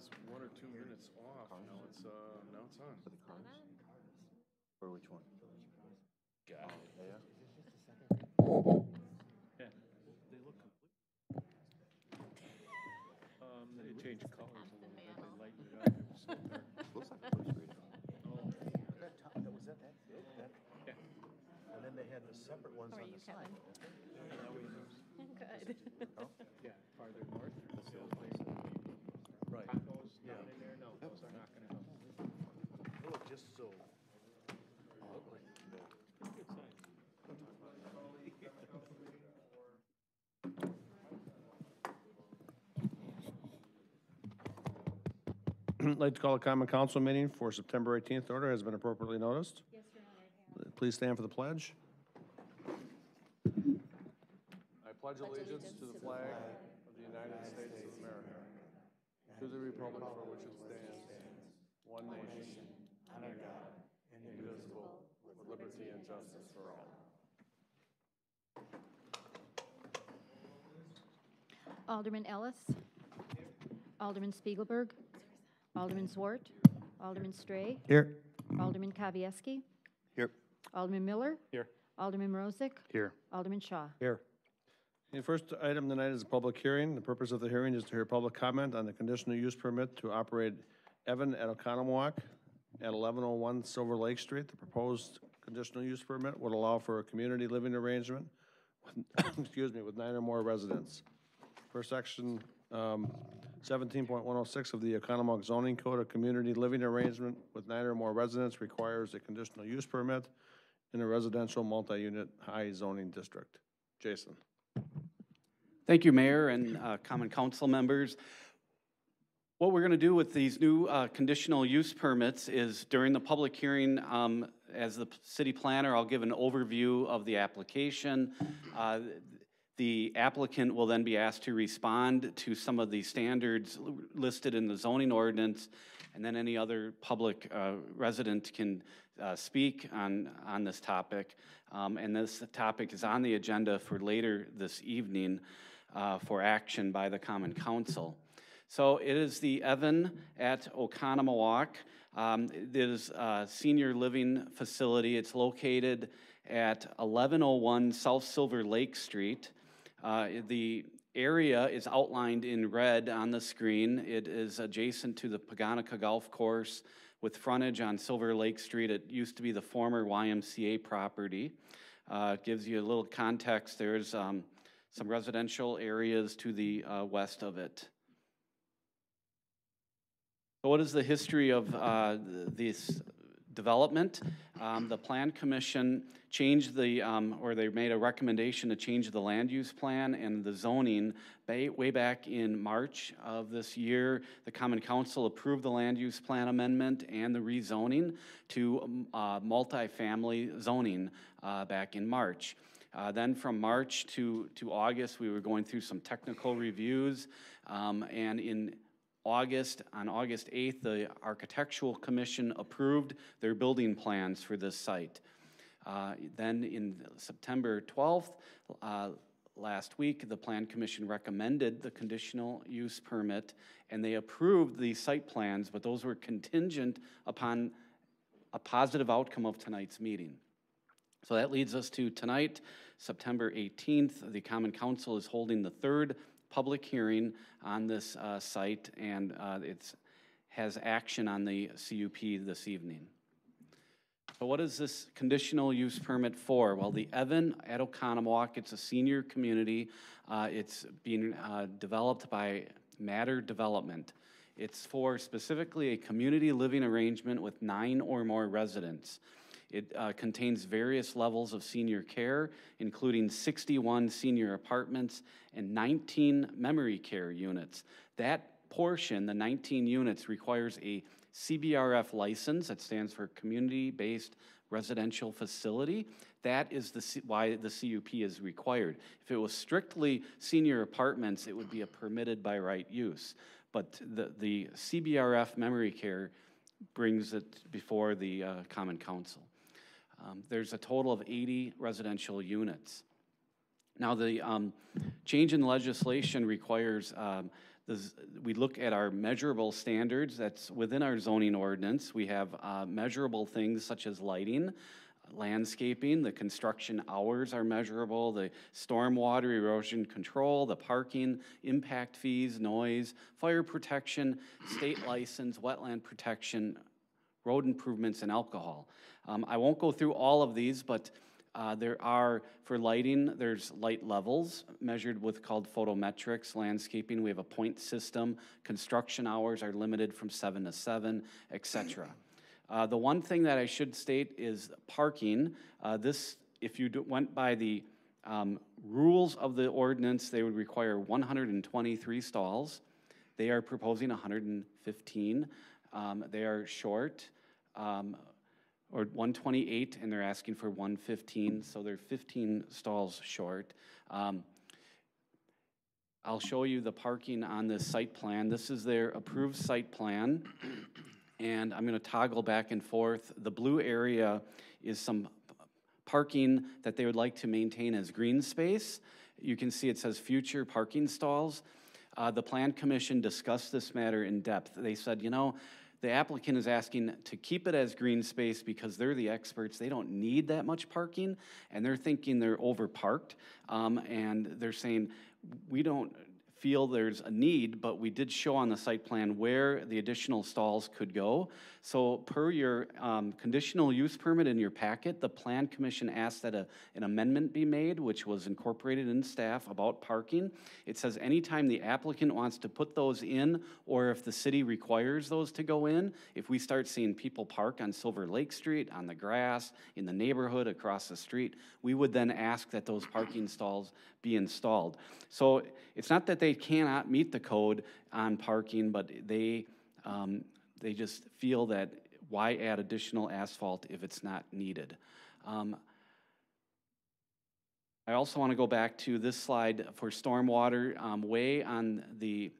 was 1 or 2 minutes off. Now it's on. For the cars? Or which one? God. Yeah. Yeah. They look complete. They changed colors a little bit. They lightened it up. It was so dark. Looks like a first reader. Oh. Was that big? Yeah. And then they had the separate ones on the side. Good. Yeah, farther north. Right. Tacos down in there? No, those are not going to help. They look just so ugly. Good sign. I'd like to call a common council meeting for September 18th order has been appropriately noticed. Yes, Your Honor. Please stand for the pledge. I pledge allegiance to the flag of the United States of America, to the republic for which it stands, one nation, under God, indivisible, with liberty and justice for all. Alderman Ellis. Alderman Spiegelberg. Alderman Zwart. Alderman Stray. Here. Alderman Kavieski. Here. Alderman Miller. Here. Alderman Mrozek. Here. Alderman Shaw. Here. The first item tonight is a public hearing. The purpose of the hearing is to hear public comment on the conditional use permit to operate Evan at Oconomowoc at 1101 Silver Lake Street. The proposed conditional use permit would allow for a community living arrangement with, excuse me, with 9 or more residents. Per section 17.106 of the Oconomowoc zoning code, a community living arrangement with 9 or more residents requires a conditional use permit in a residential multi-unit high zoning district. Jason. Thank you, Mayor and Common Council members. What we're going to do with these new conditional use permits is during the public hearing, as the city planner, I'll give an overview of the application. The applicant will then be asked to respond to some of the standards listed in the zoning ordinance, and then any other public resident can speak on this topic. And this topic is on the agenda for later this evening for action by the Common Council. So it is the Evan at Oconomowoc. It is a senior living facility. It's located at 1101 South Silver Lake Street. The area is outlined in red on the screen. It is adjacent to the Paganica Golf Course with frontage on Silver Lake Street. It used to be the former YMCA property. Gives you a little context. There's some residential areas to the west of it. So what is the history of this development? The Plan Commission changed the, or they made a recommendation to change the land use plan and the zoning way back in March of this year. The Common Council approved the land use plan amendment and the rezoning to multifamily zoning back in March. Then from March to August, we were going through some technical reviews, and on August 8th, the Architectural Commission approved their building plans for this site. Then in September 12th, last week, the Plan Commission recommended the conditional use permit, and they approved the site plans, but those were contingent upon a positive outcome of tonight's meeting. So that leads us to tonight, September 18th. The Common Council is holding the third public hearing on this site, and it has action on the CUP this evening. So what is this conditional use permit for? Well, the Evan at Oconomowoc, it's a senior community. It's being developed by Matter Development. It's for specifically a community living arrangement with 9 or more residents. It contains various levels of senior care, including 61 senior apartments and 19 memory care units. That portion, the 19 units, requires a CBRF license. That stands for Community-Based Residential Facility. That is why the CUP is required. If it was strictly senior apartments, it would be a permitted by right use. But the CBRF memory care brings it before the Common Council. There's a total of 80 residential units. Now, the change in legislation requires we look at our measurable standards that's within our zoning ordinance. We have measurable things such as lighting, landscaping, the construction hours are measurable, the stormwater erosion control, the parking, impact fees, noise, fire protection, state license, wetland protection, road improvements, and alcohol. I won't go through all of these, but there are, for lighting, there's light levels measured with called photometrics. Landscaping, we have a point system. Construction hours are limited from 7 to 7, etc. The one thing that I should state is parking. If you went by the rules of the ordinance, they would require 123 stalls. They are proposing 115. They are short, or 128, and they're asking for 115, so they're 15 stalls short. I'll show you the parking on this site plan. This is their approved site plan, and I'm gonna toggle back and forth. The blue area is some parking that they would like to maintain as green space. You can see it says future parking stalls. The Plan Commission discussed this matter in depth. They said, you know, the applicant is asking to keep it as green space because they're the experts. They don't need that much parking, and they're thinking they're overparked. And they're saying, we don't feel there's a need, but we did show on the site plan where the additional stalls could go. So per your conditional use permit in your packet, the Plan Commission asked that an amendment be made, which was incorporated in staff about parking. It says anytime the applicant wants to put those in, or if the city requires those to go in, if we start seeing people park on Silver Lake Street, on the grass, in the neighborhood, across the street, we would then ask that those parking stalls be installed. So it's not that they cannot meet the code on parking, but they just feel that why add additional asphalt if it's not needed? I also want to go back to this slide for stormwater. Way on the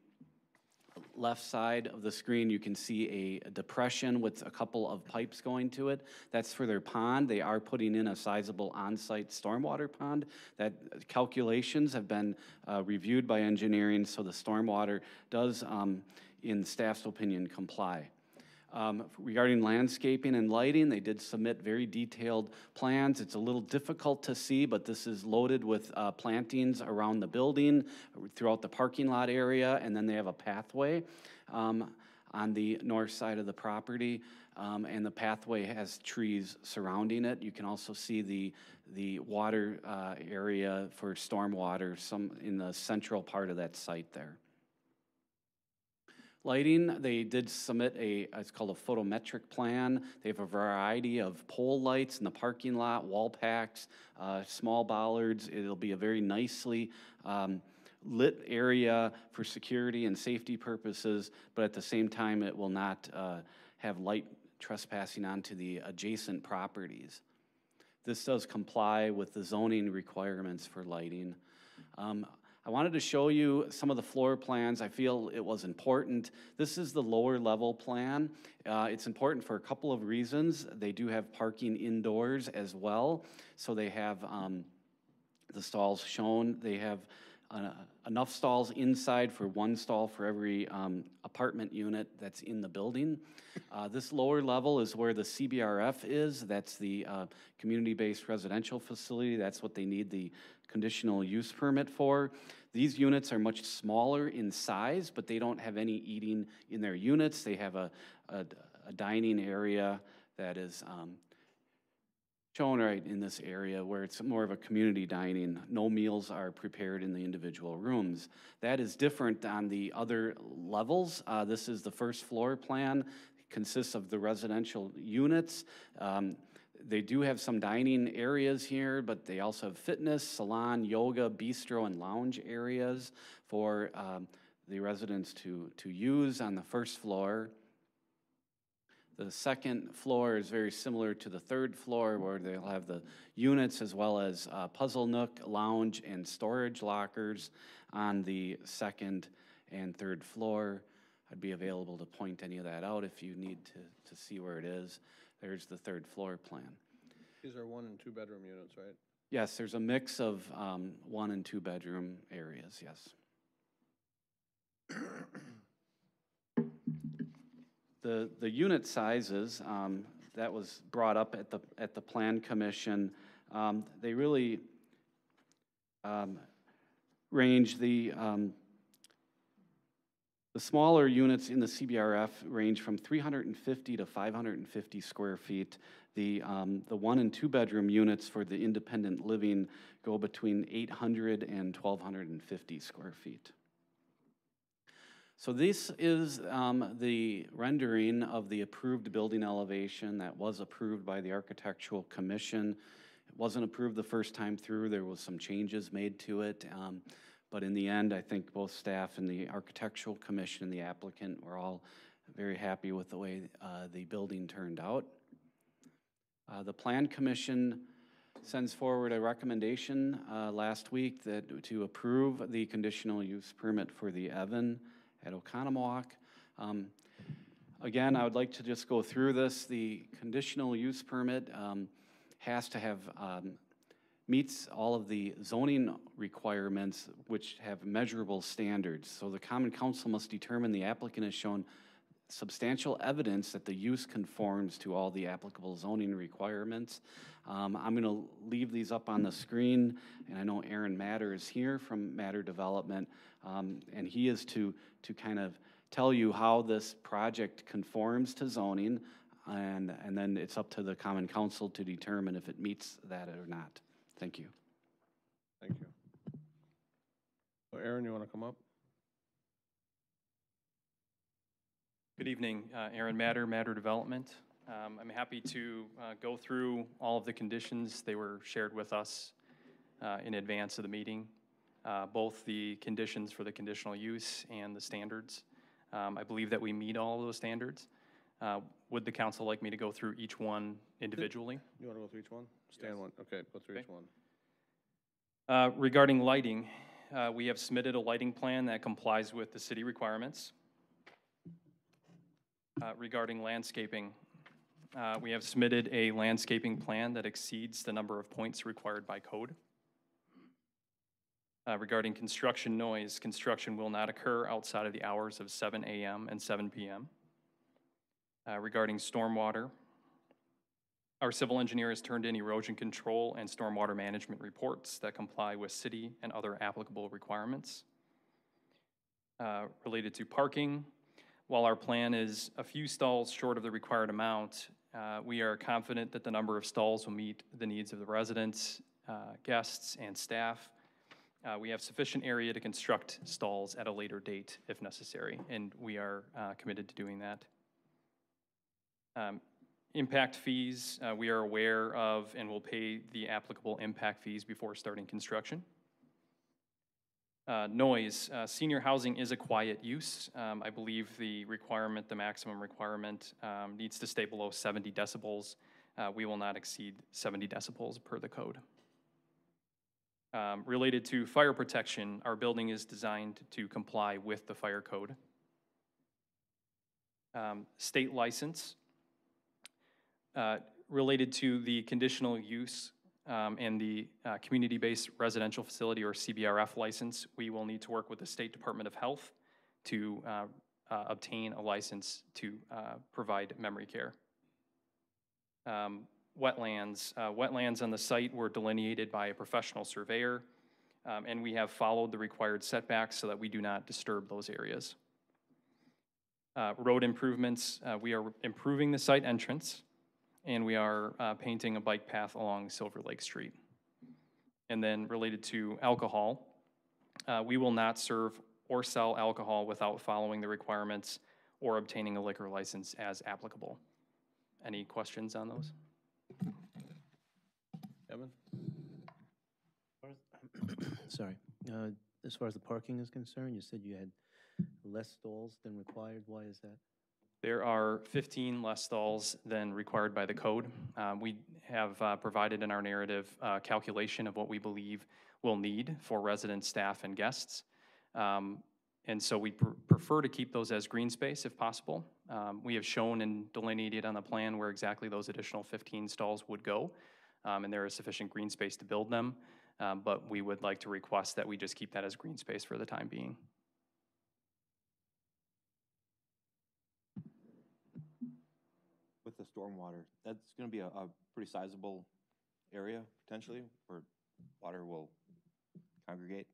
left side of the screen, you can see a depression with a couple of pipes going to it. That's for their pond. They are putting in a sizable on-site stormwater pond. That calculations have been reviewed by engineering, so the stormwater does, in staff's opinion, comply. Regarding landscaping and lighting, they did submit very detailed plans. It's a little difficult to see, but this is loaded with plantings around the building, throughout the parking lot area, and then they have a pathway on the north side of the property, and the pathway has trees surrounding it. You can also see the water area for stormwater, some in the central part of that site there. Lighting, they did submit it's called a photometric plan. They have a variety of pole lights in the parking lot, wall packs, small bollards. It'll be a very nicely lit area for security and safety purposes, but at the same time, it will not have light trespassing onto the adjacent properties. This does comply with the zoning requirements for lighting. I wanted to show you some of the floor plans. I feel it was important. This is the lower level plan. It's important for a couple of reasons. They do have parking indoors as well. So they have the stalls shown. They have enough stalls inside for one stall for every apartment unit that's in the building. This lower level is where the CBRF is. That's the community-based residential facility. That's what they need the conditional use permit for. These units are much smaller in size, but they don't have any eating in their units. They have a dining area that is shown right in this area where it's more of a community dining. No meals are prepared in the individual rooms. That is different on the other levels. This is the first floor plan. It consists of the residential units. They do have some dining areas here, but they also have fitness, salon, yoga, bistro, and lounge areas for the residents to use on the first floor. The second floor is very similar to the third floor, where they'll have the units as well as puzzle nook, lounge, and storage lockers on the second and third floor. I'd be available to point any of that out if you need to see where it is. There's the third floor plan. These are 1 and 2 bedroom units, right? Yes, there's a mix of 1 and 2 bedroom areas, yes. The unit sizes, that was brought up at the Plan Commission, they really range the smaller units in the CBRF range from 350 to 550 square feet. The 1 and 2 bedroom units for the independent living go between 800 and 1,250 square feet. So this is the rendering of the approved building elevation that was approved by the Architectural Commission. It wasn't approved the first time through. There was some changes made to it. But in the end, I think both staff and the Architectural Commission and the applicant were all very happy with the way the building turned out. The Plan Commission sends forward a recommendation last week to approve the conditional use permit for the Evan at Oconomowoc. Again, I would like to just go through this. The conditional use permit has to have meets all of the zoning requirements which have measurable standards. So the Common Council must determine the applicant has shown substantial evidence that the use conforms to all the applicable zoning requirements. I'm going to leave these up on the screen, and I know Aaron Matter is here from Matter Development, and he is to kind of tell you how this project conforms to zoning, and then it's up to the Common Council to determine if it meets that or not. Thank you. Thank you. So Aaron, you want to come up? Good evening, Aaron Matter, Matter Development. I'm happy to go through all of the conditions. They were shared with us in advance of the meeting, both the conditions for the conditional use and the standards. I believe that we meet all of those standards. Would the council like me to go through each one individually? You want to go through each one? Stand one. Okay, go through each one. Regarding lighting, we have submitted a lighting plan that complies with the city requirements. Regarding landscaping, we have submitted a landscaping plan that exceeds the number of points required by code. Regarding construction noise, construction will not occur outside of the hours of 7 a.m. and 7 p.m. Regarding stormwater, our civil engineer has turned in erosion control and stormwater management reports that comply with city and other applicable requirements. Related to parking, while our plan is a few stalls short of the required amount, we are confident that the number of stalls will meet the needs of the residents, guests, and staff. We have sufficient area to construct stalls at a later date if necessary, and we are committed to doing that. Impact fees, we are aware of and will pay the applicable impact fees before starting construction. Noise, senior housing is a quiet use. I believe the requirement, the maximum requirement, needs to stay below 70 decibels. We will not exceed 70 decibels per the code. Related to fire protection, our building is designed to comply with the fire code. State license, related to the conditional use and the community-based residential facility or CBRF license, we will need to work with the State Department of Health to obtain a license to provide memory care. Wetlands. Wetlands on the site were delineated by a professional surveyor, and we have followed the required setbacks so that we do not disturb those areas. Road improvements. We are improving the site entrance, and we are painting a bike path along Silver Lake Street. And then related to alcohol, we will not serve or sell alcohol without following the requirements or obtaining a liquor license as applicable. Any questions on those? Kevin? Sorry. As far as the parking is concerned, you said you had less stalls than required. Why is that? There are 15 less stalls than required by the code. We have provided in our narrative calculation of what we believe we'll need for residents, staff, and guests. And so we prefer to keep those as green space if possible. We have shown and delineated on the plan where exactly those additional 15 stalls would go, and there is sufficient green space to build them, but we would like to request that we just keep that as green space for the time being. stormwater, that's gonna be a pretty sizable area potentially where water will congregate.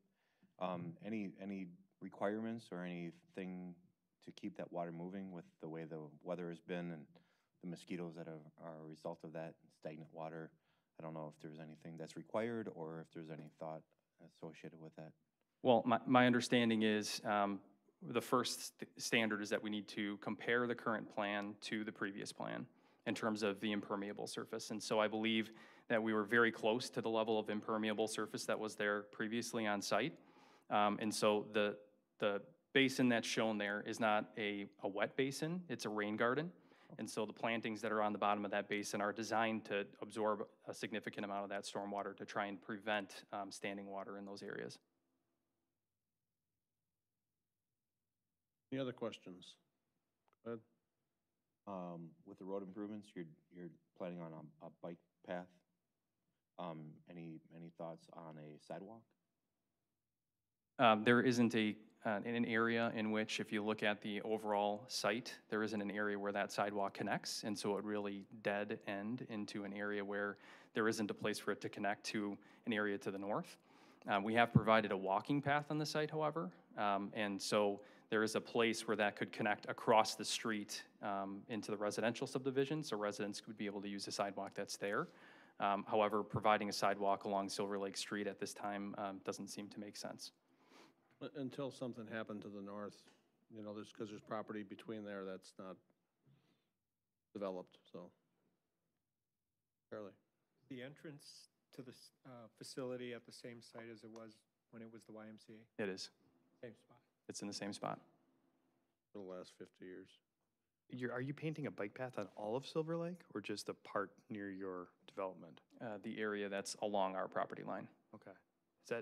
Any requirements or anything to keep that water moving with the way the weather has been and the mosquitoes that are a result of that, stagnant water? I don't know if there's anything that's required or if there's any thought associated with that. Well, my understanding is the first standard is that we need to compare the current plan to the previous plan in terms of the impermeable surface. And so I believe that we were very close to the level of impermeable surface that was there previously on site. And so the basin that's shown there is not a wet basin, it's a rain garden. And so the plantings that are on the bottom of that basin are designed to absorb a significant amount of that stormwater to try and prevent standing water in those areas. Any other questions? Go ahead. With the road improvements, you're planning on a bike path. Any thoughts on a sidewalk? There isn't an area in which, if you look at the overall site, there isn't an area where that sidewalk connects, and so it really dead end into an area where there isn't a place for it to connect to an area to the north. We have provided a walking path on the site, however, and so there is a place where that could connect across the street into the residential subdivision, so residents would be able to use the sidewalk that's there. However, providing a sidewalk along Silver Lake Street at this time doesn't seem to make sense. Until something happened to the north, you know, because there's property between there that's not developed, so. Fairly. The entrance to the facility at the same site as it was when it was the YMCA? It is. Same spot. It's in the same spot. For the last 50 years. Are you painting a bike path on all of Silver Lake or just the part near your development? The area that's along our property line. Okay.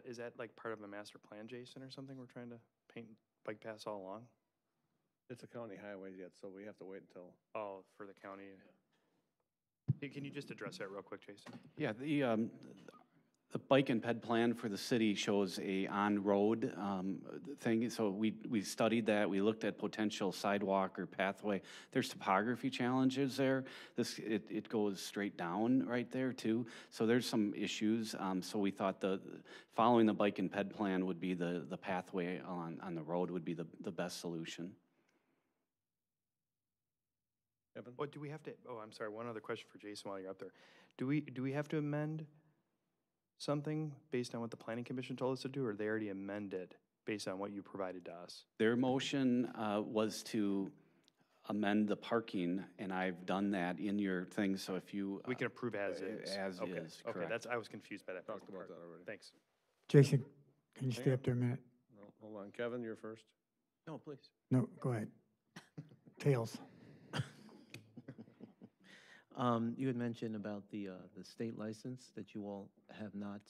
Is that like part of a master plan, Jason, or something? We're trying to paint bike paths all along? It's a county highway yet, so we have to wait until. Oh, for the county. Can you just address that real quick, Jason? Yeah, the bike and ped plan for the city shows a on-road thing. So we studied that. We looked at potential sidewalk or pathway. There's topography challenges there. It goes straight down right there too. So there's some issues. So we thought following the bike and ped plan would be the pathway on the road would be the best solution. Evan? What do we have to? Oh, I'm sorry. One other question for Jason while you're up there. Do we have to amend something based on what the planning commission told us to do, or they already amended based on what you provided to us? Their motion was to amend the parking, and I've done that in your thing. So if you We can approve as is. As okay. is, Okay, correct. I was confused by that. Talked about that already. Thanks. Jason, can you stay up there a minute? No, hold on, Kevin, you're first. No, please. No, go ahead. Tails. You had mentioned about the state license, that you all have not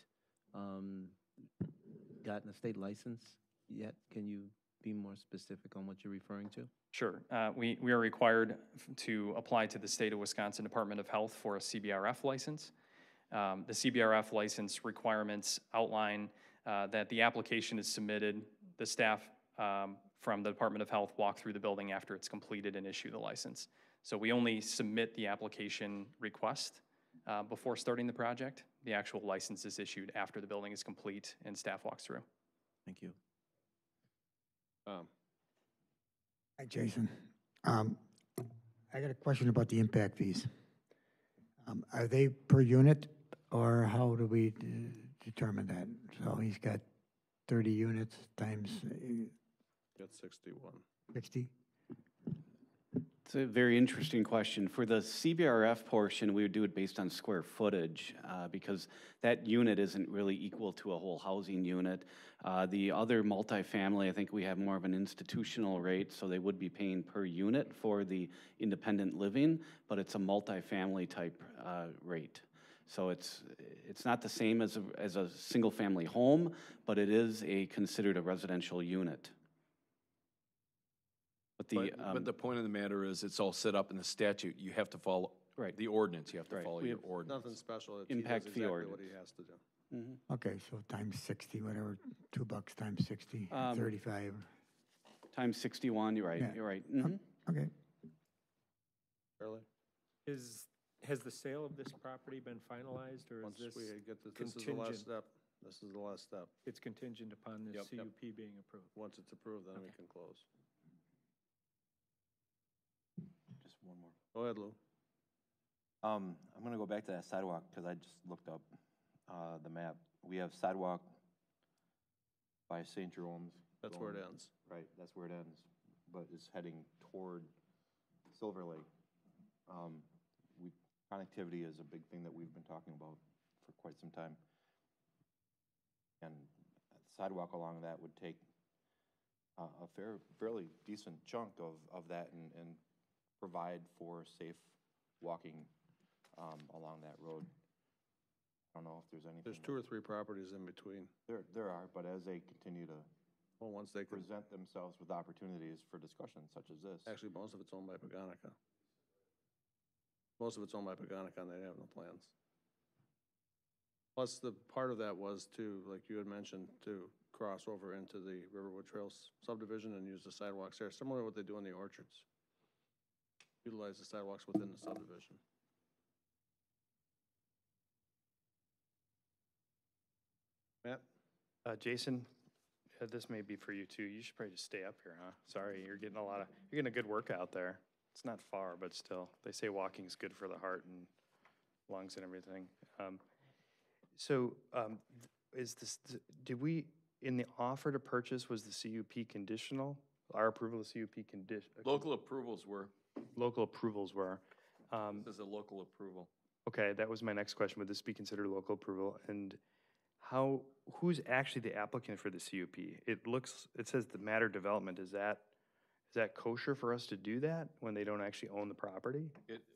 gotten a state license yet. Can you be more specific on what you're referring to? Sure. We are required to apply to the State of Wisconsin Department of Health for a CBRF license. The CBRF license requirements outline that the application is submitted, the staff from the Department of Health walk through the building after it's completed and issue the license. So we only submit the application request before starting the project. The actual license is issued after the building is complete and staff walks through. Thank you. Hi, Jason. I got a question about the impact fees. Are they per unit, or how do we determine that? So he's got 30 units times Got 61. 60? It's a very interesting question. For the CBRF portion, we would do it based on square footage because that unit isn't really equal to a whole housing unit. The other multifamily, I think we have more of an institutional rate, so they would be paying per unit for the independent living, but it's a multifamily type rate. So it's not the same as a single family home, but it is considered a residential unit. But the point of the matter is, it's all set up in the statute. You have to follow the ordinance. You have to follow your ordinance. Nothing special. He Impact does fee exactly what ordinance. he has to do. Mm-hmm. Okay, so times 60, whatever, $2 times 60, 35. Times 61, you're right, Yeah. you're right. Mm-hmm. Okay. Fairly? Has the sale of this property been finalized, or is Once this we get this, this is the last contingent? step. This is the last step. It's contingent upon the Yep, yep. CUP being approved? Once it's approved, then we Okay. can close. Just one more. Go ahead, Lou. I'm gonna go back to that sidewalk, because I just looked up, the map. We have sidewalk by St. Jerome's. That's where it going- ends. Right, that's where it ends, but it's heading toward Silver Lake. Connectivity is a big thing that we've been talking about for quite some time. And sidewalk along that would take a fairly decent chunk of that and provide for safe walking along that road. I don't know if there's anything. There's 2 or 3 properties in between. There are, but as they continue to Well, once they can, present themselves with opportunities for discussion such as this. actually, most of it's owned by Paganica. Most of it's owned by Paganica, and they have no plans. Plus, the part of that was to, like you had mentioned, to cross over into the Riverwood Trails subdivision and use the sidewalks there, similar to what they do in the orchards. Utilize the sidewalks within the subdivision. Matt? Jason, this may be for you too. You should probably just stay up here, huh? Sorry, you're getting a good workout there. It's not far, but still, they say walking's good for the heart and lungs and everything. Is this, did we, in the offer to purchase, was the CUP conditional? Our approval of CUP Local approvals were, local approvals were. this is a local approval. Okay, that was my next question. Would this be considered local approval? And who's actually the applicant for the CUP? It says the matter development. Is that kosher for us to do that when they don't actually own the property?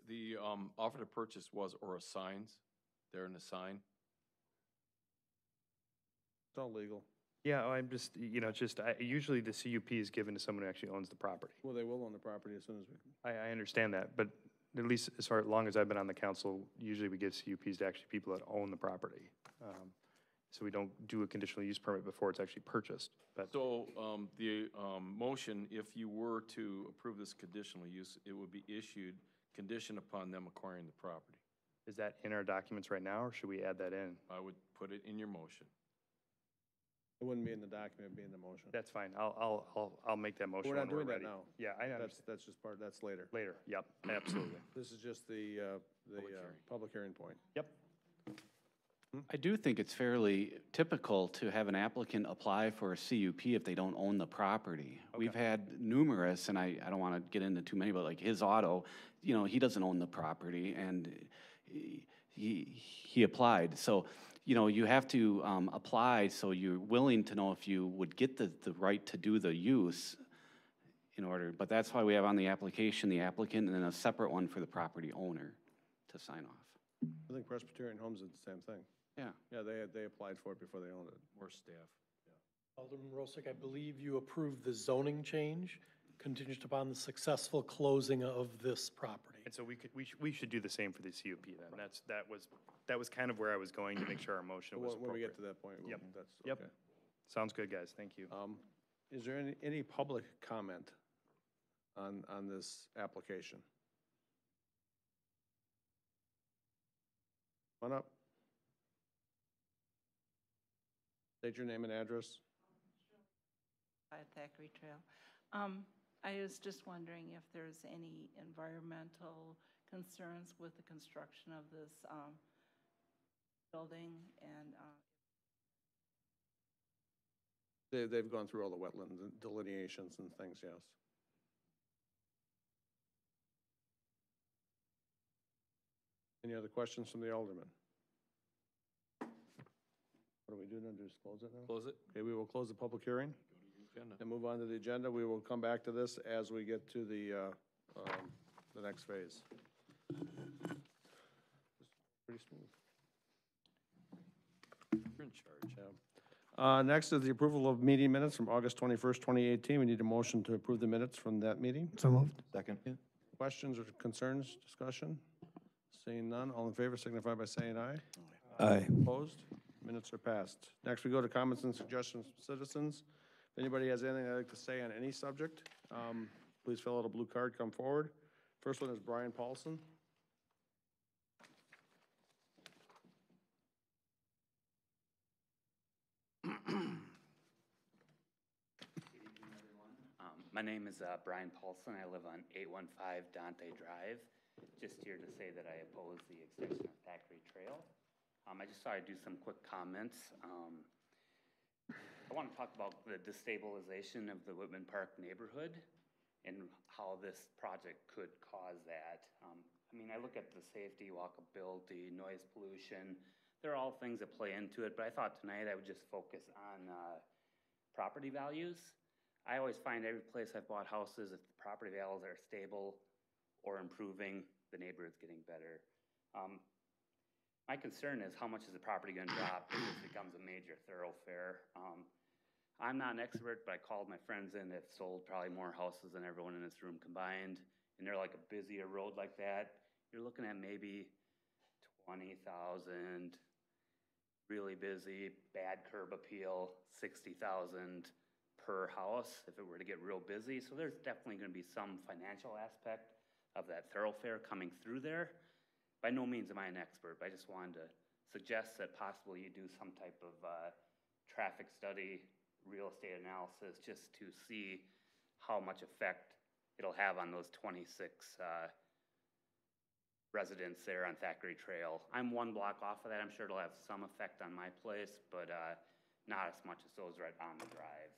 The offer to purchase was or assigns, they're in the sign. It's all legal. Yeah, I'm just, usually the CUP is given to someone who actually owns the property. Well, they will own the property as soon as we, I understand that, but at least as long as I've been on the council, usually we give CUPs to actually people that own the property. So we don't do a conditional use permit before it's actually purchased, but. So the motion, if you were to approve this conditional use, it would be issued conditioned upon them acquiring the property. Is that in our documents right now, or should we add that in? I would put it in your motion. it wouldn't be in the document, it'd be in the motion. That's fine. I'll make that motion We're when not we're doing that ready. now. Yeah, I understand. That's just that's later. Later, yep, absolutely. This is just the public hearing point. Yep. I do think it's fairly typical to have an applicant apply for a CUP if they don't own the property. We've had numerous, and I don't want to get into too many, but like his auto, he doesn't own the property, and he applied. So, you have to apply so you're willing to know if you would get the right to do the use in order. But that's why we have on the application the applicant and then a separate one for the property owner to sign off. I think Presbyterian Homes did the same thing. Yeah. Yeah, they applied for it before they owned it. Or staff. Alderman Rosick, I believe you approved the zoning change contingent upon the successful closing of this property. And so we should do the same for the CUP then. That was kind of where I was going to make sure our motion was When we appropriate. get to that point, Yep. that's Yep. okay. Sounds good, guys. Thank you. Is there any public comment on this application? Come on up. State your name and address. At Thackeray Trail. I was just wondering if there's any environmental concerns with the construction of this building, and They've gone through all the wetland delineations and things, yes. Any other questions from the alderman? What do we do now? Just close it now? Close it. Okay, we will close the public hearing Agenda. and move on to the agenda. We will come back to this as we get to the next phase. Pretty smooth. You're in charge. Yeah. Next is the approval of meeting minutes from August 21st, 2018. We need a motion to approve the minutes from that meeting. So moved. Second. Questions or concerns, discussion? Seeing none, all in favor signify by saying aye. Aye. Opposed? Minutes are passed. Next, we go to comments and suggestions from citizens. If anybody has anything they'd like to say on any subject, please fill out a blue card, come forward. First one is Brian Paulson. My name is Brian Paulson. I live on 815 Dante Drive. Just here to say that I oppose the extension of Thackeray Trail. I just thought I'd do some quick comments. I want to talk about the destabilization of the Whitman Park neighborhood and how this project could cause that. I mean, I look at the safety, walkability, noise pollution. They're all things that play into it, but I thought tonight I would just focus on property values. I always find every place I've bought houses, if the property values are stable or improving, the neighborhood's getting better. My concern is how much is the property going to drop if this becomes a major thoroughfare. I'm not an expert, but I called my friends in that sold probably more houses than everyone in this room combined, and they're like a busier road like that. You're looking at maybe 20,000, really busy, bad curb appeal, 60,000 per house if it were to get real busy. So there's definitely going to be some financial aspect of that thoroughfare coming through there. By no means am I an expert, but I just wanted to suggest that possibly you do some type of traffic study, real estate analysis, just to see how much effect it'll have on those 26 residents there on Thackeray Trail. I'm one block off of that. I'm sure it'll have some effect on my place, but not as much as those right on the drive.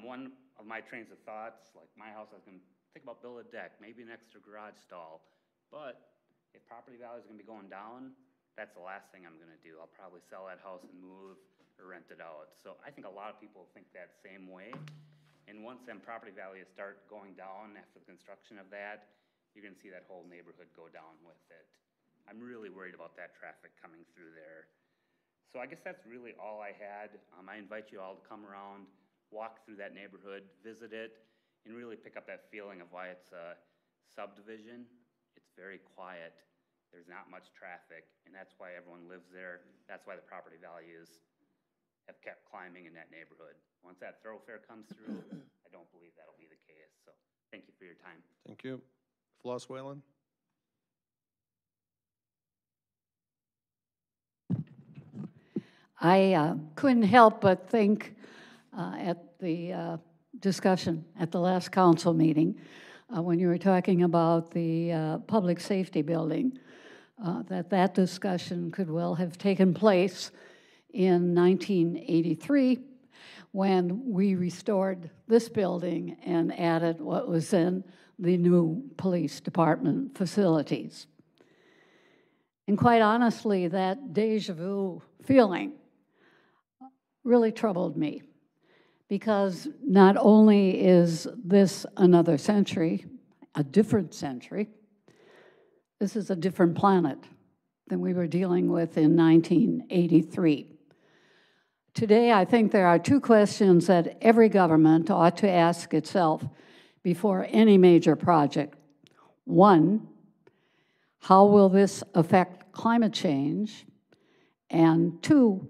One of my trains of thoughts, like my house, I was going to think about build a deck, maybe an extra garage stall. But if property values are going to be going down, that's the last thing I'm going to do. I'll probably sell that house and move or rent it out. So I think a lot of people think that same way. And once them property values start going down after the construction of that, you're going to see that whole neighborhood go down with it. I'm really worried about that traffic coming through there. So I guess that's really all I had. I invite you all to come around, walk through that neighborhood, visit it, and really pick up that feeling of why it's a subdivision. It's very quiet. There's not much traffic, and that's why everyone lives there. That's why the property values have kept climbing in that neighborhood. Once that thoroughfare comes through, I don't believe that'll be the case. So thank you for your time. Thank you. Floss Whalen? I couldn't help but think at the discussion at the last council meeting when you were talking about the public safety building, that discussion could well have taken place in 1983 when we restored this building and added what was then the new police department facilities. And quite honestly, that deja vu feeling really troubled me, because not only is this another century, a different century, this is a different planet than we were dealing with in 1983. Today, I think there are two questions that every government ought to ask itself before any major project. One, how will this affect climate change? And two,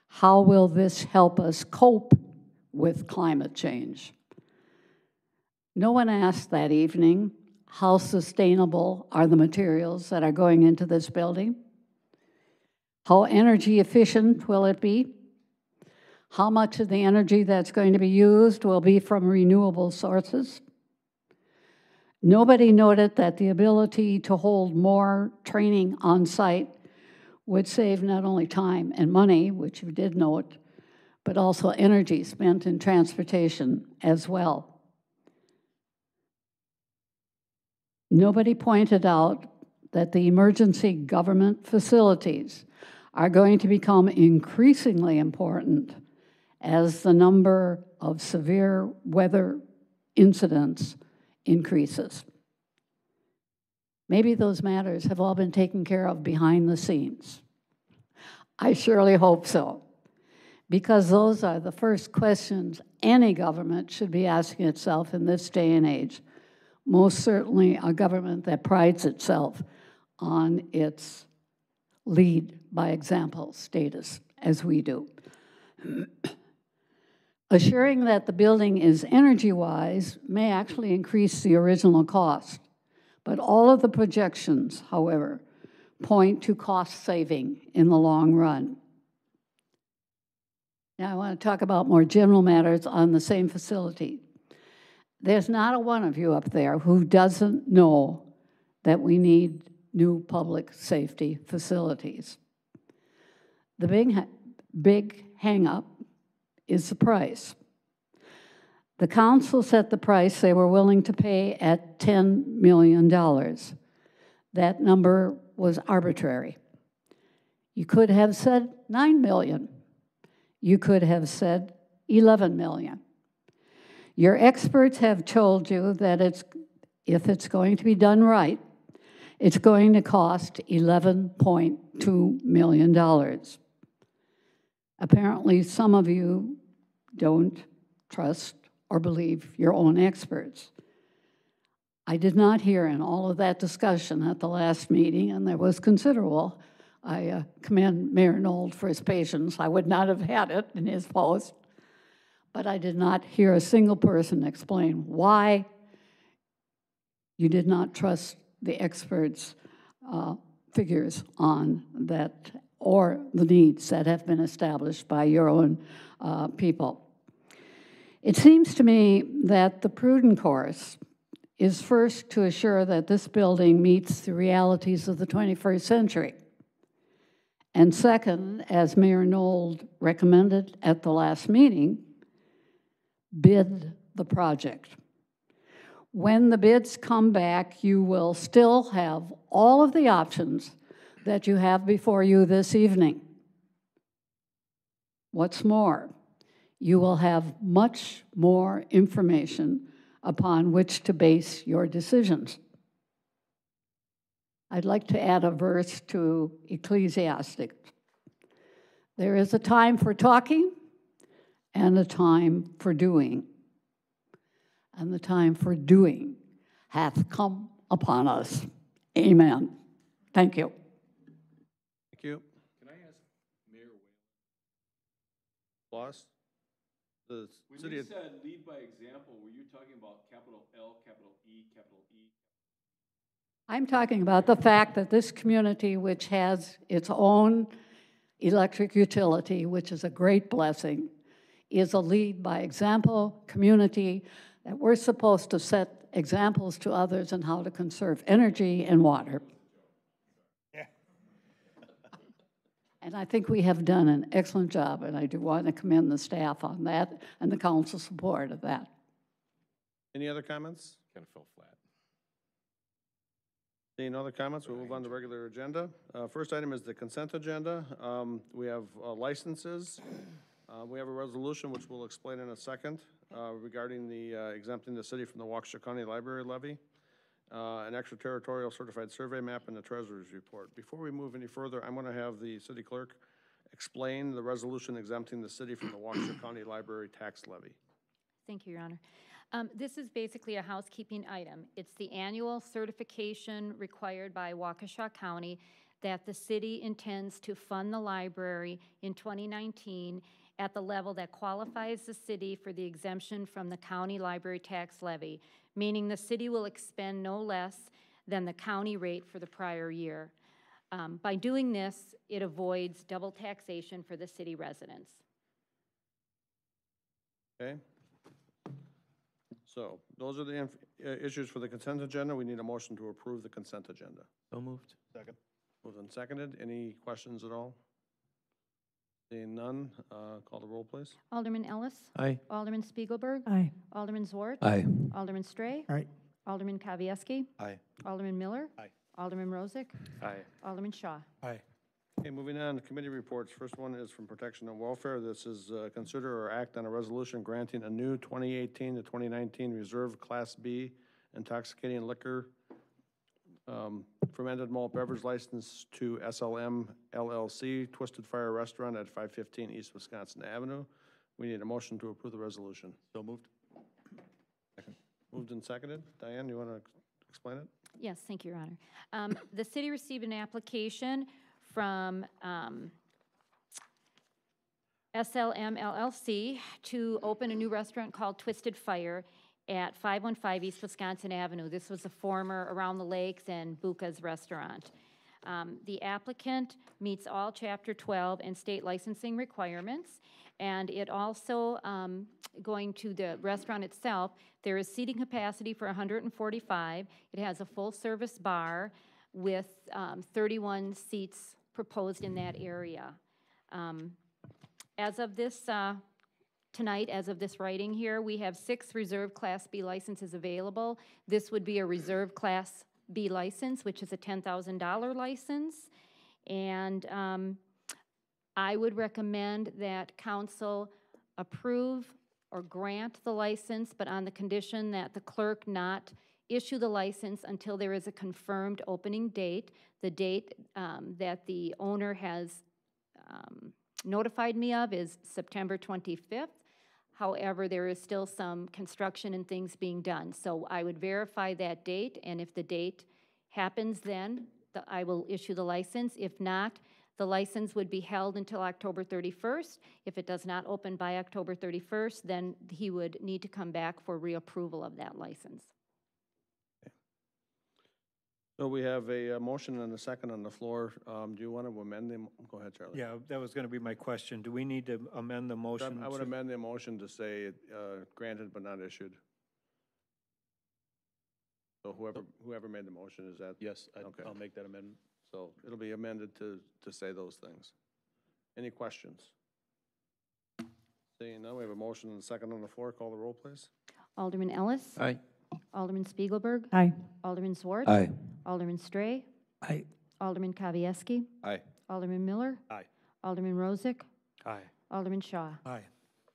how will this help us cope with climate change? No one asked that evening, how sustainable are the materials that are going into this building? How energy efficient will it be? How much of the energy that's going to be used will be from renewable sources? Nobody noted that the ability to hold more training on site would save not only time and money, which you did note, but also energy spent in transportation as well. Nobody pointed out that the emergency government facilities are going to become increasingly important as the number of severe weather incidents increases. Maybe those matters have all been taken care of behind the scenes. I surely hope so, because those are the first questions any government should be asking itself in this day and age. Most certainly a government that prides itself on its lead by example status, as we do. Assuring that the building is energy-wise may actually increase the original cost, but all of the projections, however, point to cost saving in the long run. Now I want to talk about more general matters on the same facility. There's not a one of you up there who doesn't know that we need new public safety facilities. The big hang-up is the price. The council set the price they were willing to pay at $10 million. That number was arbitrary. You could have said $9 million. You could have said $11 million. Your experts have told you that if it's going to be done right, it's going to cost $11.2 million. Apparently, some of you don't trust or believe your own experts. I did not hear in all of that discussion at the last meeting, and there was considerable. I commend Mayor Nold for his patience. I would not have had it in his post, but I did not hear a single person explain why you did not trust the experts' figures on that or the needs that have been established by your own people. It seems to me that the prudent course is first to assure that this building meets the realities of the 21st century. And second, as Mayor Nold recommended at the last meeting, bid the project. When the bids come back, you will still have all of the options that you have before you this evening. What's more, you will have much more information upon which to base your decisions. I'd like to add a verse to Ecclesiastes. There is a time for talking and a time for doing. And the time for doing hath come upon us. Amen. Thank you. Thank you. Can I ask Mayor Lost? The When city you of- said lead by example, were you talking about capital L, capital E, capital E? I'm talking about the fact that this community, which has its own electric utility, which is a great blessing, is a lead by example community, that we're supposed to set examples to others on how to conserve energy and water. Yeah. And I think we have done an excellent job, and I do want to commend the staff on that and the council support of that. Any other comments? Kind of fell flat. Seeing no other comments, we'll move on to the regular agenda. First item is the consent agenda. We have licenses. We have a resolution, which we'll explain in a second, regarding the exempting the city from the Waukesha County Library levy, an extraterritorial certified survey map, and the treasurer's report. Before we move any further, I'm going to have the city clerk explain the resolution exempting the city from the Waukesha County Library tax levy. Thank you, Your Honor. This is basically a housekeeping item. It's the annual certification required by Waukesha County that the city intends to fund the library in 2019 at the level that qualifies the city for the exemption from the county library tax levy, meaning the city will expend no less than the county rate for the prior year. By doing this, it avoids double taxation for the city residents. Okay? So those are the issues for the consent agenda. We need a motion to approve the consent agenda. So moved. Second. Moved and seconded. Any questions at all? Seeing none, call the roll, please. Alderman Ellis? Aye. Alderman Spiegelberg? Aye. Alderman Zwart? Aye. Alderman Stray? Aye. Alderman Kavieski? Aye. Alderman Miller? Aye. Alderman Rozak? Aye. Alderman Shaw? Aye. Okay, moving on to committee reports. First one is from Protection and Welfare. This is consider or act on a resolution granting a new 2018 to 2019 Reserve Class B intoxicating liquor fermented malt beverage license to SLM LLC, Twisted Fire Restaurant at 515 East Wisconsin Avenue. We need a motion to approve the resolution. So moved. Second. Moved and seconded. Diane, you want to explain it? Yes, thank you, Your Honor. The city received an application from SLM LLC to open a new restaurant called Twisted Fire at 515 East Wisconsin Avenue. This was a former Around the Lakes and Buca's restaurant. The applicant meets all Chapter 12 and state licensing requirements, and it also, going to the restaurant itself, there is seating capacity for 145. It has a full-service bar with 31 seats proposed in that area. As of this tonight, as of this writing here, we have 6 reserve Class B licenses available. This would be a reserve Class B license, which is a $10,000 license. And I would recommend that council approve or grant the license, but on the condition that the clerk not issue the license until there is a confirmed opening date. The date that the owner has notified me of is September 25th. However, there is still some construction and things being done. So I would verify that date, and if the date happens then, I will issue the license. If not, the license would be held until October 31st. If it does not open by October 31st, then he would need to come back for reapproval of that license. So we have a motion and a second on the floor. Do you want to amend them? Go ahead, Charlie. Yeah, that was going to be my question. Do we need to amend the motion? I would to- amend the motion to say granted but not issued. So whoever made the motion, is that? Yes, Okay. I'll make that amendment. So it'll be amended to say those things. Any questions? Seeing none, we have a motion and a second on the floor. Call the roll, please. Alderman Ellis? Aye. Alderman Spiegelberg? Aye. Alderman Zwart? Aye. Alderman Stray? Aye. Alderman Kavieski? Aye. Alderman Miller? Aye. Alderman Rozak? Aye. Alderman Shaw? Aye.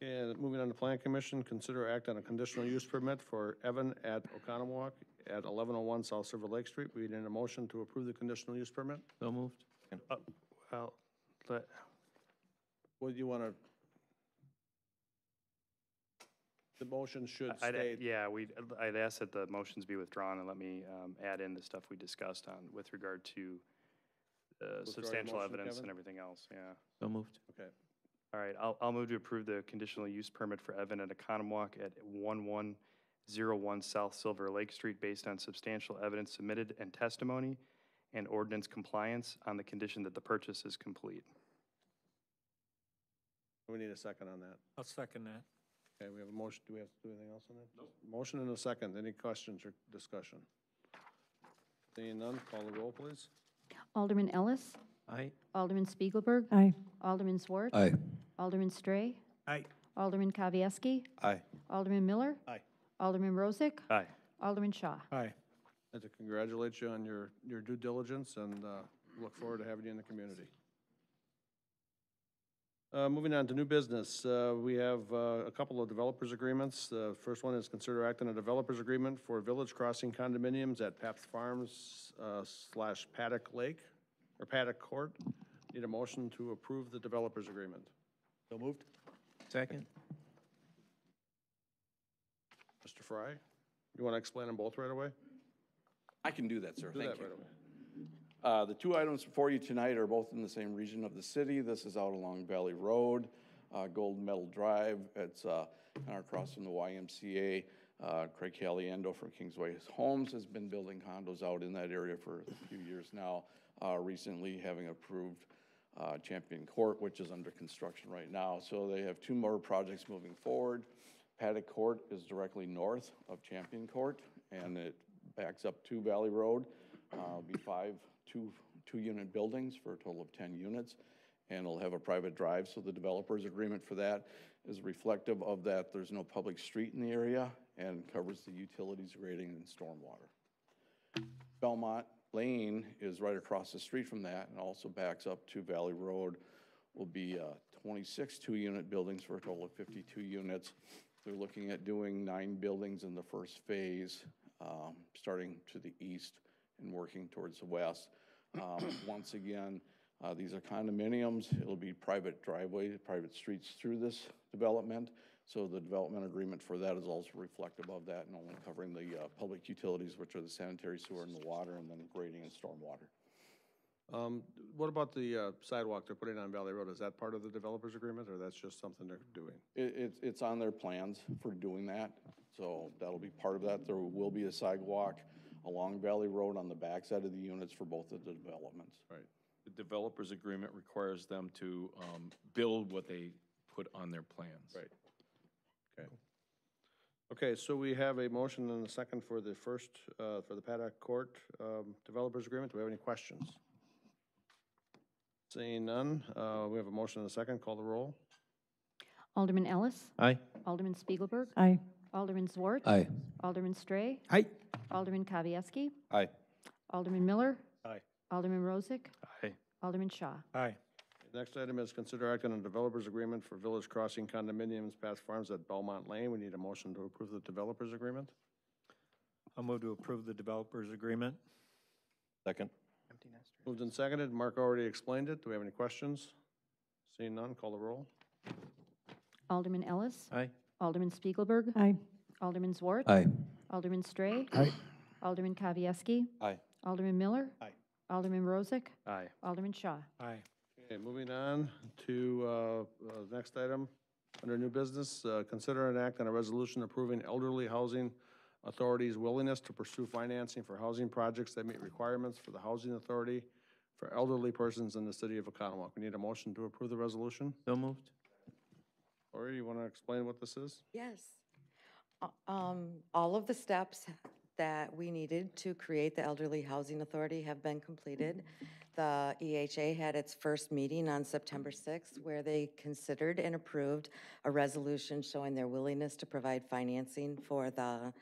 And moving on to Plan Commission, consider act on a conditional use permit for Evan at Oconomowoc at 1101 South Silver Lake Street. We need a motion to approve the conditional use permit. So moved. Well, What do you want to? The motion should I'd state. I'd ask that the motions be withdrawn and let me add in the stuff we discussed on with regard to your substantial motion, evidence Kevin? and everything else, yeah. So moved. Okay. All right, I'll move to approve the conditional use permit for Evan at Oconomowoc at 1101 South Silver Lake Street based on substantial evidence submitted and testimony and ordinance compliance on the condition that the purchase is complete. We need a second on that. I'll second that. Okay, we have a motion. Do we have to do anything else on that? Nope. Motion and a second. Any questions or discussion? Seeing none, call the roll, please. Alderman Ellis? Aye. Alderman Spiegelberg? Aye. Alderman Zwart? Aye. Alderman Stray? Aye. Alderman Kavieski? Aye. Alderman Miller? Aye. Alderman Rozak? Aye. Alderman Shaw? Aye. I'd like to congratulate you on your due diligence and look forward to having you in the community. Moving on to new business, we have a couple of developers agreements. The first one is consider act on a developers agreement for Village Crossing condominiums at Pabst Farms / Paddock Lake, or Paddock Court. Need a motion to approve the developers agreement. So moved. Second. Mr. Fry, you want to explain them both right away? I can do that, sir. Do Thank that you. right away. The two items before you tonight are both in the same region of the city. This is out along Valley Road, Gold Medal Drive. It's kind of across from the YMCA. Craig Caliendo from Kingsway Homes has been building condos out in that area for a few years now. Recently having approved Champion Court, which is under construction right now. So they have two more projects moving forward. Paddock Court is directly north of Champion Court, and it backs up to Valley Road. It'll be two-unit buildings for a total of 10 units, and it'll have a private drive. So the developer's agreement for that is reflective of that. There's no public street in the area and covers the utilities, grading, and stormwater. Belmont Lane is right across the street from that and also backs up to Valley Road. Will be 26 two-unit buildings for a total of 52 units. They're looking at doing 9 buildings in the first phase, starting to the east and working towards the west. Once again, these are condominiums. It'll be private driveway, private streets through this development. So the development agreement for that is also reflective of that and only covering the public utilities, which are the sanitary sewer and the water, and then grading and stormwater. What about the sidewalk they're putting on Valley Road? Is that part of the developers agreement, or that's just something they're doing? It's on their plans for doing that, so that'll be part of that. There will be a sidewalk along Valley Road on the backside of the units for both of the developments. Right. The developer's agreement requires them to build what they put on their plans. Right. Okay. Okay, so we have a motion and a second for the first, for the Paddock Court Developers Agreement. Do we have any questions? Seeing none, we have a motion and a second. Call the roll. Alderman Ellis. Aye. Alderman Spiegelberg. Aye. Alderman Zwart. Aye. Alderman Stray. Aye. Alderman Kavieski. Aye. Alderman Miller. Aye. Alderman Rozak. Aye. Alderman Shaw. Aye. Next item is consider acting on a developers agreement for Village Crossing condominiums, Path Farms at Belmont Lane. We need a motion to approve the developers agreement. I'll move to approve the developers agreement. Second. Moved and seconded. Mark already explained it. Do we have any questions? Seeing none, call the roll. Alderman Ellis. Aye. Alderman Spiegelberg. Aye. Alderman Zwart. Aye. Alderman Stray. Aye. Alderman Kavieski. Aye. Alderman Miller. Aye. Alderman Rozak. Aye. Alderman Shaw. Aye. Okay, moving on to the next item. Under new business, consider an act on a resolution approving Elderly Housing Authority's willingness to pursue financing for housing projects that meet requirements for the Housing Authority for elderly persons in the city of Oconomowoc. We need a motion to approve the resolution. So moved. Lori, you want to explain what this is? Yes. All of the steps that we needed to create the Elderly Housing Authority have been completed. The EHA had its first meeting on September 6th, where they considered and approved a resolution showing their willingness to provide financing for the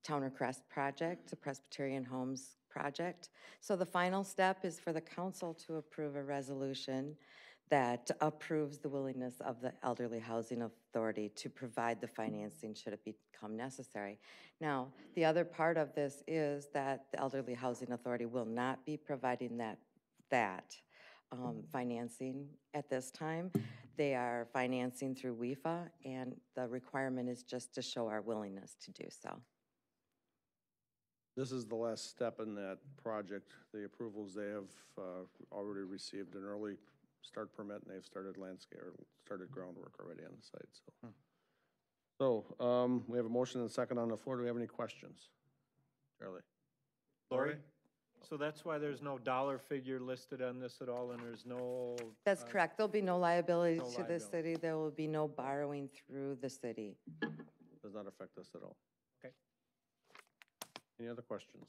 Towner Crest project, the Presbyterian Homes project. So the final step is for the council to approve a resolution that approves the willingness of the Elderly Housing Authority to provide the financing should it become necessary. Now, the other part of this is that the Elderly Housing Authority will not be providing that financing at this time. They are financing through WIFA, and the requirement is just to show our willingness to do so. This is the last step in that project. The approvals, they have already received an early start permit, and they've started started groundwork already on the site, so. So, we have a motion and a second on the floor. Do we have any questions? Charlie? Lori? So that's why there's no dollar figure listed on this at all, and there's no... That's correct. There'll be no liability no to the liability. city. There will be no borrowing through the city. Does not affect us at all. Okay. Any other questions?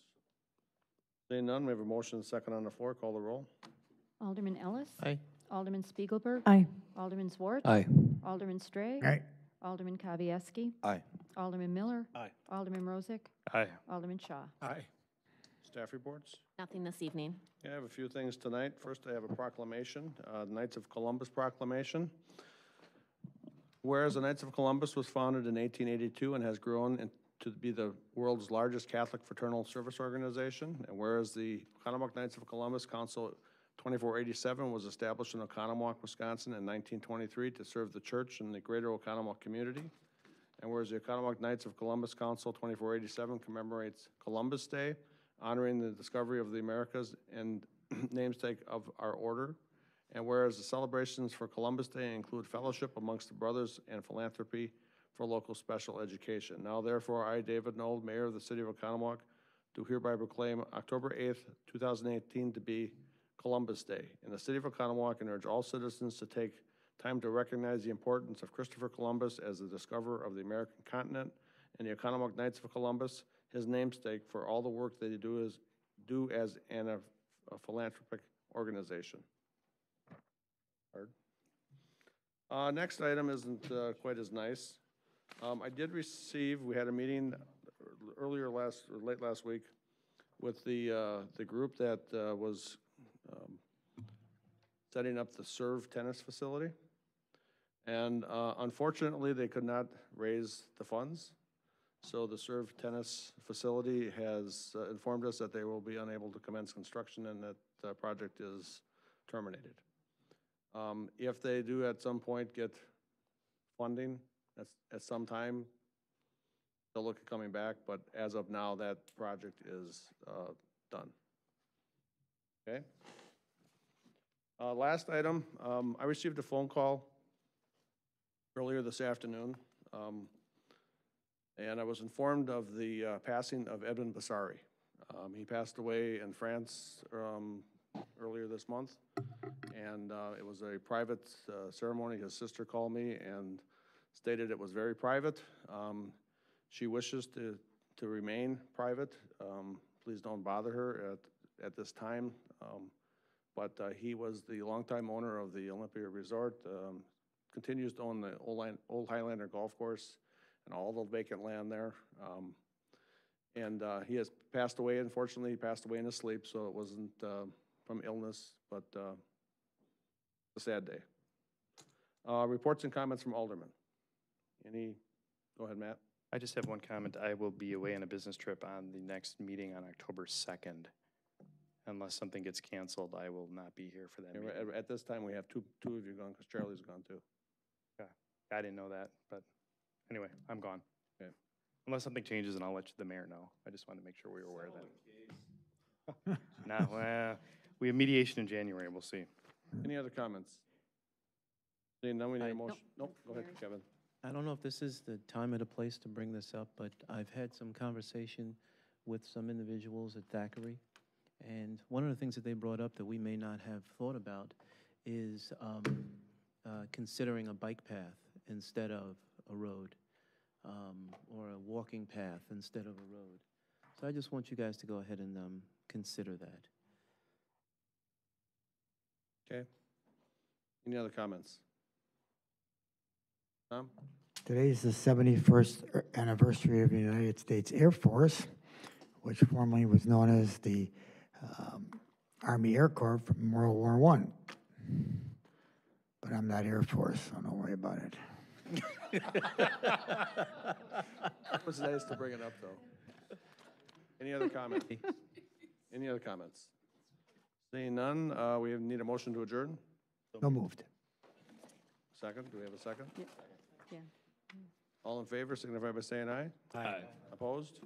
Seeing none, we have a motion and a second on the floor. Call the roll. Alderman Ellis. Aye. Alderman Spiegelberg. Aye. Alderman Zwart. Aye. Alderman Stray. Aye. Alderman Kavieski. Aye. Alderman Miller. Aye. Alderman Rozak. Aye. Alderman Shaw. Aye. Staff reports? Nothing this evening. Okay, I have a few things tonight. First, I have a proclamation, Knights of Columbus Proclamation. Whereas the Knights of Columbus was founded in 1882 and has grown to be the world's largest Catholic fraternal service organization, and whereas the Oconomowoc Knights of Columbus Council 2487 was established in Oconomowoc, Wisconsin in 1923 to serve the church and the greater Oconomowoc community, and whereas the Oconomowoc Knights of Columbus Council 2487 commemorates Columbus Day, honoring the discovery of the Americas and namesake of our order, and whereas the celebrations for Columbus Day include fellowship amongst the brothers and philanthropy for local special education. Now therefore, I, David Nold, Mayor of the City of Oconomowoc, do hereby proclaim October 8th, 2018 to be Columbus Day in the City of Oconomowoc and urge all citizens to take time to recognize the importance of Christopher Columbus as the discoverer of the American continent and the Oconomowoc Knights of Columbus, his namesake, for all the work that they do as a philanthropic organization. Next item isn't quite as nice. I did receive, we had a meeting late last week with the group that was setting up the Serve tennis facility. And unfortunately, they could not raise the funds. So the Serve tennis facility has informed us that they will be unable to commence construction and that the project is terminated. If they do at some point get funding, at some time, they'll look at coming back, but as of now, that project is done. Okay? Last item, I received a phone call earlier this afternoon And I was informed of the passing of Edwin Basari. He passed away in France earlier this month, and it was a private ceremony. His sister called me and stated it was very private. She wishes to remain private. Please don't bother her at this time. But he was the longtime owner of the Olympia Resort, continues to own the Old Highlander Golf Course and all the vacant land there. And he has passed away, unfortunately. He passed away in his sleep, so it wasn't from illness, but a sad day. Reports and comments from aldermen. Go ahead, Matt. I just have one comment. I will be away on a business trip on the next meeting on October 2nd. Unless something gets canceled, I will not be here for that meeting. At this time, we have two of you gone, because Charlie's gone too. Yeah, I didn't know that, but anyway, I'm gone. Okay. Unless something changes, and I'll let the mayor know. I just wanted to make sure we were aware of that. No, well, we have mediation in January, we'll see. Any other comments? Seeing none, we need a motion. Nope, go ahead, Kevin. I don't know if this is the time or the place to bring this up, but I've had some conversation with some individuals at Thackeray. And one of the things that they brought up that we may not have thought about is considering a bike path instead of a road, or a walking path instead of a road. So I just want you guys to go ahead and consider that. Okay. Any other comments? Tom? Today's the 71st anniversary of the United States Air Force, which formerly was known as the Army Air Corps from World War I. But I'm not Air Force, so don't worry about it. It was nice to bring it up, though. Any other comments? Any other comments? Seeing none, we need a motion to adjourn. So moved. Second, do we have a second? Yeah. All in favor, signify by saying aye. Aye. Opposed?